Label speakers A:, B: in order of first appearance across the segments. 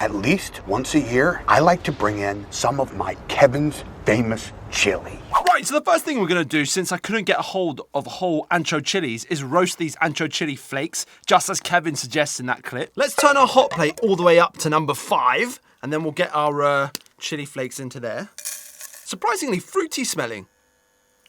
A: at least once a year, I like to bring in some of my Kevin's famous chili.
B: Right, so the first thing we're going to do, since I couldn't get a hold of whole ancho chilies, is roast these ancho chili flakes, just as Kevin suggests in that clip. Let's turn our hot plate all the way up to number 5, and then we'll get our chili flakes into there. Surprisingly fruity smelling.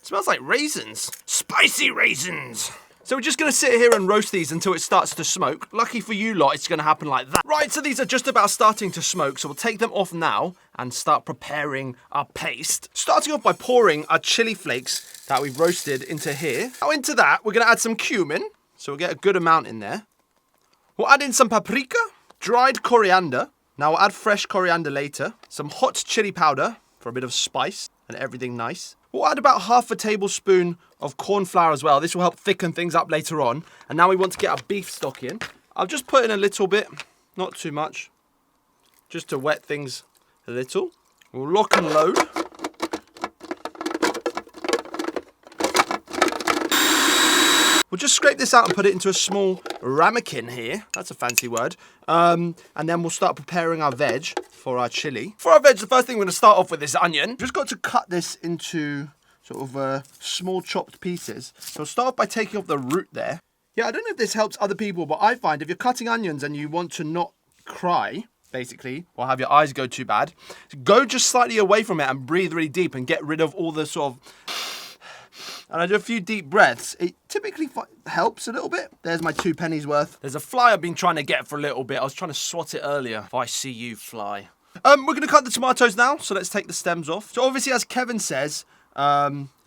B: Smells like raisins. Spicy raisins. So we're just going to sit here and roast these until it starts to smoke. Lucky for you lot, it's going to happen like that. Right, so these are just about starting to smoke, so we'll take them off now and start preparing our paste. Starting off by pouring our chili flakes that we've roasted into here. Now into that, we're going to add some cumin, so we'll get a good amount in there. We'll add in some paprika, dried coriander. Now we'll add fresh coriander later. Some hot chili powder for a bit of spice and everything nice. We'll add about half a tablespoon of corn flour as well. This will help thicken things up later on. And now we want to get our beef stock in. I'll just put in a little bit, not too much, just to wet things a little. We'll lock and load. We'll just scrape this out and put it into a small ramekin here. That's a fancy word. And then we'll start preparing our veg for our chili. For our veg, the first thing we're going to start off with is onion. Just got to cut this into sort of small chopped pieces. So I'll start off by taking off the root there. Yeah, I don't know if this helps other people, but I find if you're cutting onions and you want to not cry, basically, or have your eyes go too bad, go just slightly away from it and breathe really deep and get rid of all the sort of... And I do a few deep breaths. It typically helps a little bit. There's my 2 pennies worth. There's a fly I've been trying to get for a little bit. I was trying to swat it earlier. If I see you, fly. We're going to cut the tomatoes now, so let's take the stems off. So obviously, as Kevin says,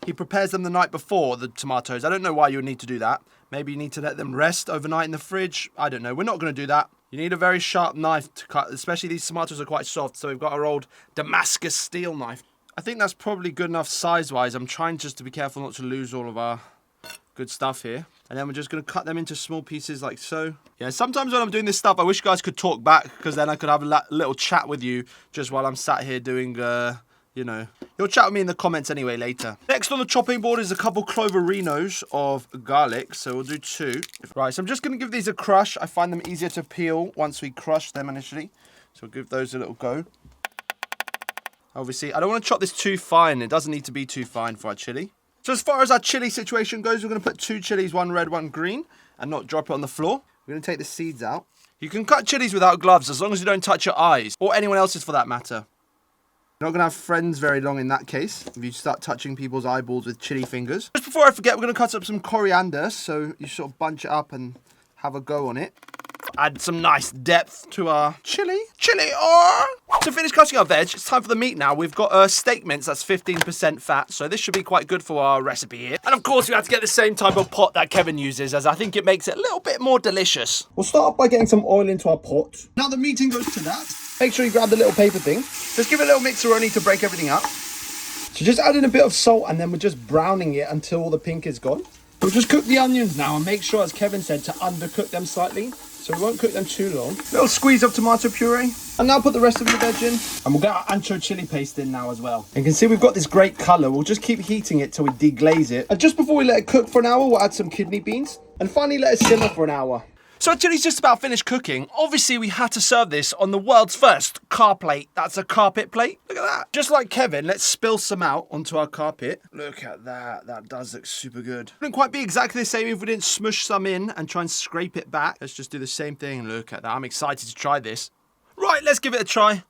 B: he prepares them the night before, the tomatoes. I don't know why you would need to do that. Maybe you need to let them rest overnight in the fridge. I don't know. We're not going to do that. You need a very sharp knife to cut, especially these tomatoes are quite soft, so we've got our old Damascus steel knife. I think that's probably good enough size-wise. I'm trying just to be careful not to lose all of our good stuff here. And then we're just going to cut them into small pieces like so. Yeah, sometimes when I'm doing this stuff, I wish you guys could talk back, because then I could have a little chat with you just while I'm sat here doing, you know. You'll chat with me in the comments anyway later. Next on the chopping board is a couple cloverinos of garlic, so we'll do 2. Right, so I'm just going to give these a crush. I find them easier to peel once we crush them initially. So we'll give those a little go. Obviously, I don't want to chop this too fine. It doesn't need to be too fine for our chili. So as far as our chili situation goes, we're going to put 2 chilies, 1 red, 1 green, and not drop it on the floor. We're going to take the seeds out. You can cut chilies without gloves as long as you don't touch your eyes, or anyone else's for that matter. You're not going to have friends very long in that case, if you start touching people's eyeballs with chili fingers. Just before I forget, we're going to cut up some coriander, so you sort of bunch it up and have a go on it. Add some nice depth to our chili. To finish cutting our veg, it's time for the meat now. We've got steak mince, that's 15% fat, so this should be quite good for our recipe here. And of course, we have to get the same type of pot that Kevin uses, as I think it makes it a little bit more delicious. We'll start off by getting some oil into our pot. Now the meat goes to that. Make sure you grab the little paper thing. Just give it a little mixeroni to break everything up. So just add in a bit of salt, and then we're just browning it until all the pink is gone. We'll just cook the onions now and make sure, as Kevin said, to undercook them slightly. So we won't cook them too long. Little squeeze of tomato puree. And now put the rest of the veg in. And we'll get our ancho chili paste in now as well. And you can see we've got this great colour. We'll just keep heating it till we deglaze it. And just before we let it cook for an hour, we'll add some kidney beans. And finally let it simmer for an hour. So our chili's just about finished cooking. Obviously, we had to serve this on the world's first car plate. That's a carpet plate. Look at that. Just like Kevin, let's spill some out onto our carpet. Look at that. That does look super good. Wouldn't quite be exactly the same if we didn't smush some in and try and scrape it back. Let's just do the same thing. Look at that. I'm excited to try this. Right, let's give it a try.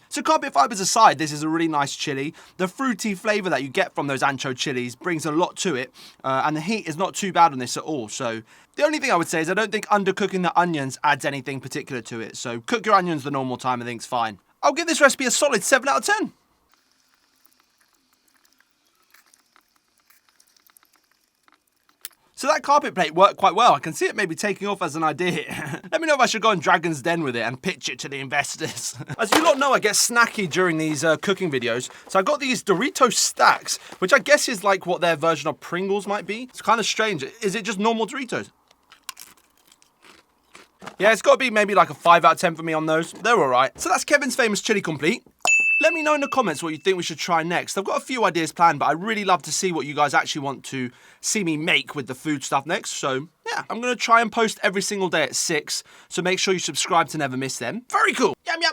B: So carpet fibres aside, this is a really nice chili. The fruity flavour that you get from those ancho chilies brings a lot to it, and the heat is not too bad on this at all. So the only thing I would say is I don't think undercooking the onions adds anything particular to it. So cook your onions the normal time, I think it's fine. I'll give this recipe a solid 7 out of 10. So that carpet plate worked quite well. I can see it maybe taking off as an idea. Let me know if I should go on Dragon's Den with it and pitch it to the investors. As you lot know, I get snacky during these cooking videos. So I got these Dorito stacks, which I guess is like what their version of Pringles might be. It's kind of strange. Is it just normal Doritos? Yeah, it's got to be maybe like a 5 out of 10 for me on those. They're all right. So that's Kevin's famous chili complete. Let me know in the comments what you think we should try next. I've got a few ideas planned, but I really love to see what you guys actually want to see me make with the food stuff next. So, yeah, I'm going to try and post every single day at 6, so make sure you subscribe to never miss them. Very cool. Yum, yum.